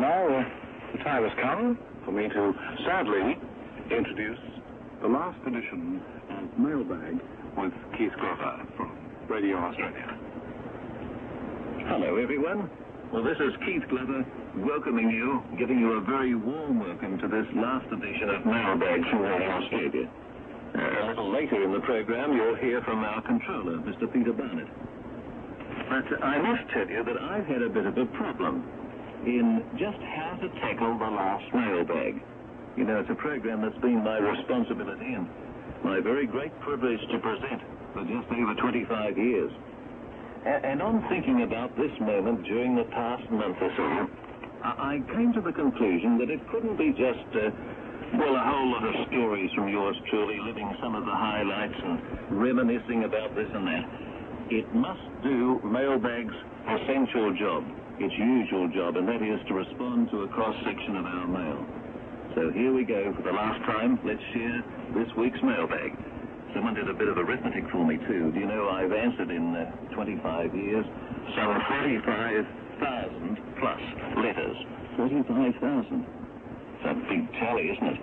now the time has come for me to sadly introduce the last edition of Mailbag with Keith Glover from Radio Australia. Hello, everyone. Well, this is Keith Glover welcoming you, giving you a very warm welcome to this last edition of Mailbag from Radio Australia. A little later in the program, you'll hear from our controller, Mr. Peter Barnett. But I must tell you that I've had a bit of a problem in just how to tackle the last Mailbag. You know, it's a program that's been my responsibility and my very great privilege to present for just over 25 years. And on thinking about this moment during the past month or so, I came to the conclusion that it couldn't be just, a whole lot of stories from yours truly, living some of the highlights and reminiscing about this and that. It must do Mailbag's essential job, its usual job, and that is to respond to a cross-section of our mail. So here we go for the last time. Let's share this week's Mailbag. Someone did a bit of arithmetic for me, too. Do you know I've answered in 25 years some 45,000 plus letters. 45,000. It's a big tally, isn't it?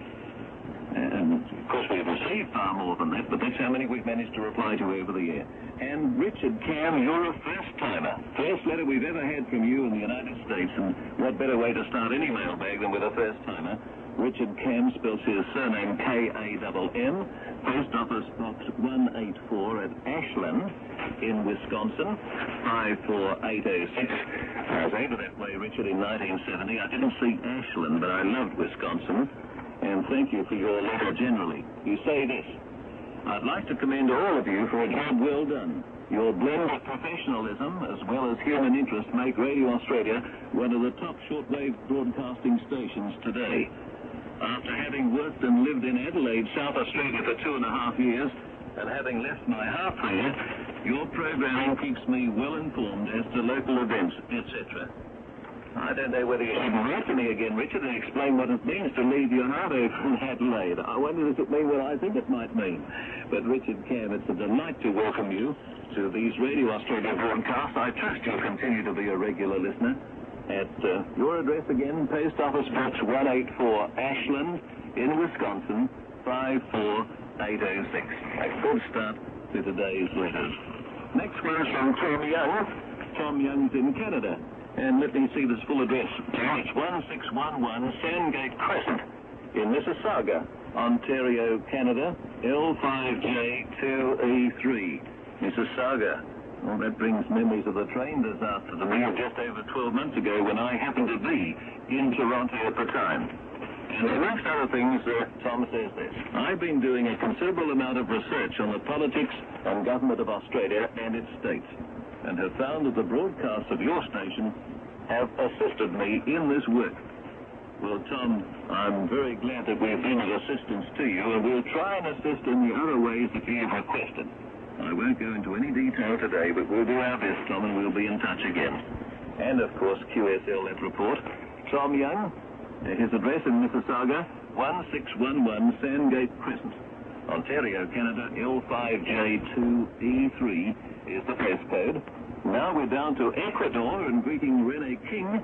And, of course, we've received far more than that, but that's how many we've managed to reply to over the air. And Richard Cam, you're a first-timer. First letter we've ever had from you in the United States, and what better way to start any mailbag than with a first-timer? Richard Cam spells his surname K-A-M-M, Post Office Box 184 at Ashland in Wisconsin, 54806. I was over that way, Richard, in 1970. I didn't see Ashland, but I loved Wisconsin. And thank you for your letter generally. You say this: I'd like to commend all of you for a job well done. Your blend of professionalism as well as human interest make Radio Australia one of the top shortwave broadcasting stations today. After having worked and lived in Adelaide, South Australia for 2.5 years, and having left my heart there, your programming keeps me well informed as to local events, etc. I don't know whether you should write to me again, Richard, and explain what it means to leave your heart open in Adelaide. I wonder, does it mean what I think it might mean? But Richard Cam, it's a delight to welcome you to these Radio Australia broadcasts. I trust you'll continue to be a regular listener. At your address again, Post Office Box 184, Ashland in Wisconsin, 54806. A good start to today's letters. Next one's from Tom Young. Tom Young's in Canada. And let me see this full address. It's 1611 Sandgate Crescent in Mississauga, Ontario, Canada, L5J2E3. Mississauga. Well, that brings memories of the train disaster to me just over 12 months ago when I happened to be in Toronto at the time. And amongst other things, Tom says this: I've been doing a considerable amount of research on the politics and government of Australia and its states, and have found that the broadcasts of your station have assisted me in this work. Well, Tom, I'm very glad that we've been of assistance to you, and we'll try and assist in the other ways that you've requested. I won't go into any detail today, but we'll do our best, Tom, and we'll be in touch again. And, of course, QSL that report. Tom Young, his address in Mississauga, 1611 Sandgate Crescent, Ontario, Canada, L5J2E3 is the postcode. Now we're down to Ecuador and greeting Rene King.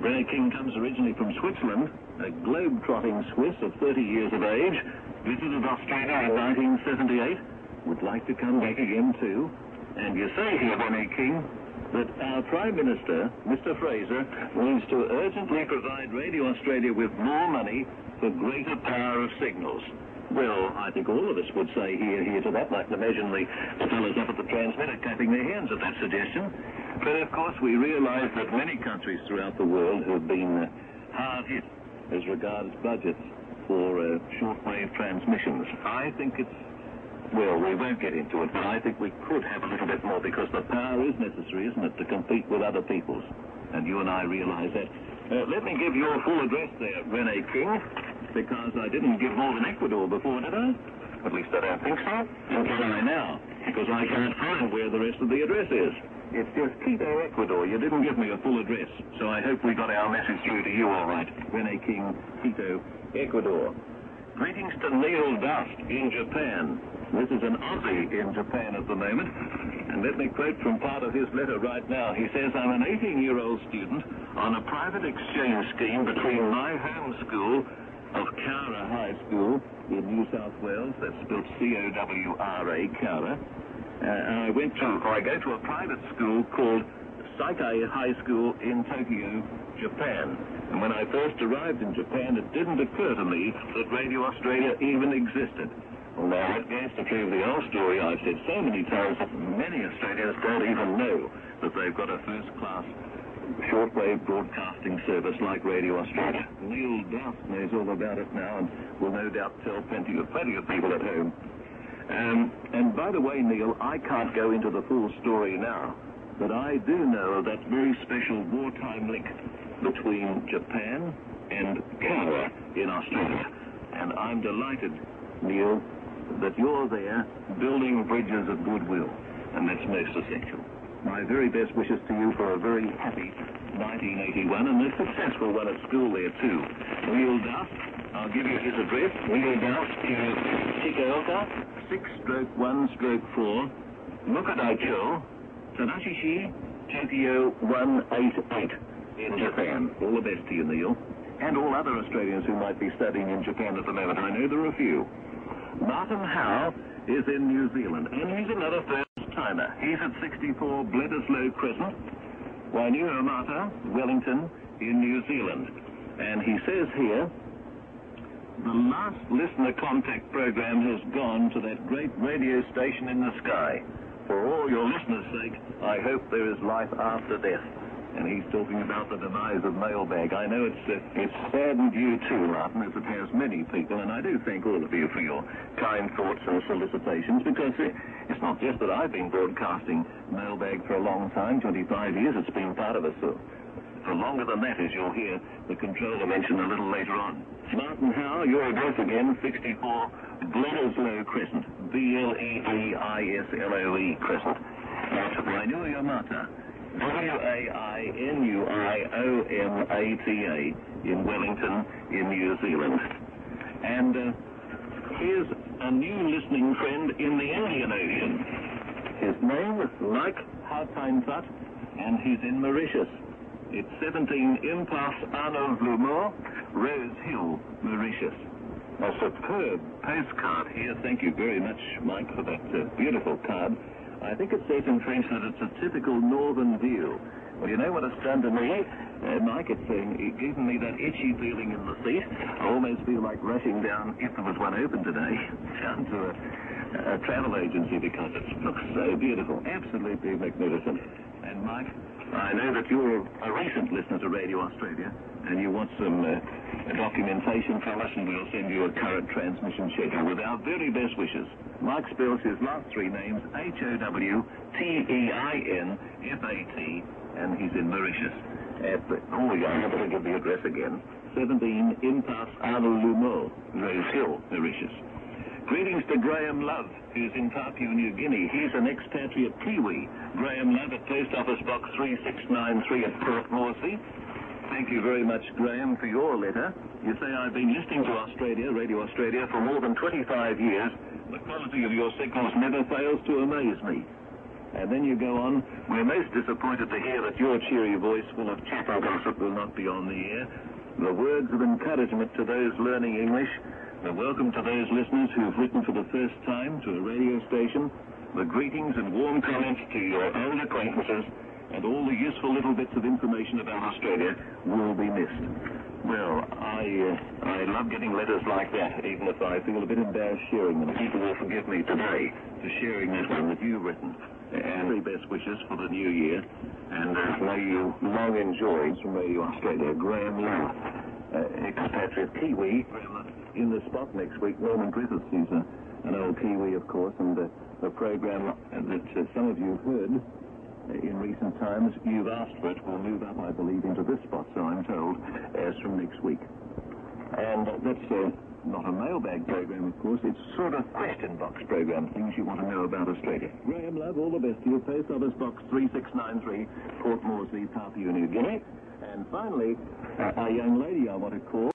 Rene King comes originally from Switzerland, a globe-trotting Swiss of 30 years of age, visited Australia in 1978, would like to come back again too. And you say here, Rene King, that our Prime Minister, Mr. Fraser, needs to urgently provide Radio Australia with more money for greater power of signals. Well, I think all of us would say here to that. I can imagine the fellows up at the transmitter clapping their hands at that suggestion. But, of course, we realise that many countries throughout the world have been hard hit as regards budgets for shortwave transmissions. I think it's, well, we won't get into it, but I think we could have a little bit more because the power is necessary, isn't it, to compete with other people's. And you and I realise that. Let me give your full address there, Rene King, because I didn't give more than Ecuador before, did I? At least I don't think so. And can I now? Because I can't find where the rest of the address is. It's just Quito, Ecuador. You didn't give me a full address, so I hope we got our message through to you all right. Rene King, Quito, Ecuador. Greetings to Neil Dust in Japan. This is an Aussie in Japan at the moment. And let me quote from part of his letter right now. He says, I'm an 18-year-old student on a private exchange scheme between my home school of Cowra High School in New South Wales, that's spelled C-O-W-R-A, Cowra. I go to a private school called Saikai High School in Tokyo, Japan. And when I first arrived in Japan, it didn't occur to me that Radio Australia even existed. Well, now, it goes to prove the old story I've said so many times that many Australians don't even know that they've got a first-class shortwave broadcasting service like Radio Australia. Neil Duff knows all about it now and will no doubt tell plenty of people at home. And by the way, Neil, I can't go into the full story now, but I do know that very special wartime link between Japan and Cowra in Australia. And I'm delighted, Neil, that you're there building bridges of goodwill, and that's most essential. My very best wishes to you for a very happy 1981, and a successful one at school there too. Neil Duff, I'll give you his address. Neil Duff to Chikaoka, 6-1-4, Mukadaicho, Tanashishi, Tokyo 188 in Japan. All the best to you, Neil. And all other Australians who might be studying in Japan at the moment. I know there are a few. Martin Howe is in New Zealand, and he's another first-timer. He's at 64 Bledisloe Crescent, Wainuiomata, Wellington, in New Zealand. And he says here, the last listener contact program has gone to that great radio station in the sky. For all your listeners' sake, I hope there is life after death. And he's talking about the demise of Mailbag. I know it's saddened you too, Martin, as it has many people, and I do thank all of you for your kind thoughts and solicitations, because it's not just that I've been broadcasting Mailbag for a long time, 25 years, it's been part of us for longer than that, as you'll hear the controller mention a little later on. Martin Howe, your address again, 64 Bledisloe Crescent, B-L-E-D-I-S-L-O-E Crescent, at Wainuiomata, Wainuiomata in Wellington, in New Zealand. And here's a new listening friend in the Indian Ocean. His name is Mike Hartainfat, and he's in Mauritius. It's 17 Impasse Arnaud Vlumor, Rose Hill, Mauritius. A superb postcard here. Thank you very much, Mike, for that beautiful card. I think it says in French that it's a typical northern view. Well, you know what it's done to me, Mike? It's given me that itchy feeling in the seat. I almost feel like rushing down, if there was one open today, down to a travel agency, because it looks so beautiful. Absolutely magnificent. And Mike, I know that you're a recent listener to Radio Australia, and you want some documentation from us, and we'll send you a current transmission schedule with our very best wishes. Mike spells his last three names, H-O-W-T-E-I-N-F-A-T, and he's in Mauritius. I better give the address again. 17 Impasse Arnaud Vlumor, Rose Hill, Mauritius. Greetings to Graham Love, who's in Papua New Guinea. He's an expatriate Kiwi. Graham Love at Post Office Box 3693 at Port Moresby. Thank you very much, Graham, for your letter. You say, I've been listening to Radio Australia, for more than 25 years. The quality of your signals never fails to amaze me. And then you go on, we're most disappointed to hear that your cheery voice full of chatter gossip will not be on the air. The words of encouragement to those learning English, the welcome to those listeners who've written for the first time to a radio station, the greetings and warm comments to your old acquaintances, and all the useful little bits of information about Australia will be missed. Well, I love getting letters like that, even if I feel a bit embarrassed sharing them. People will forgive me today for sharing that one that you've written. And very best wishes for the new year, and may you long enjoy from Radio Australia. Graham Lowe, expatriate Kiwi, in the spot next week. Norman Griffiths, he's an old Kiwi, of course, and the program that some of you have heard in recent times, You've Asked For It, will move up, I believe, into this spot, so I'm told, as from next week. And that's not a mailbag program, of course. It's sort of question box program, things you want to know about Australia. Graham Love, all the best to you. Post Office Box 3693, Port Moresby, Papua New Guinea. And finally, a young lady I want to call.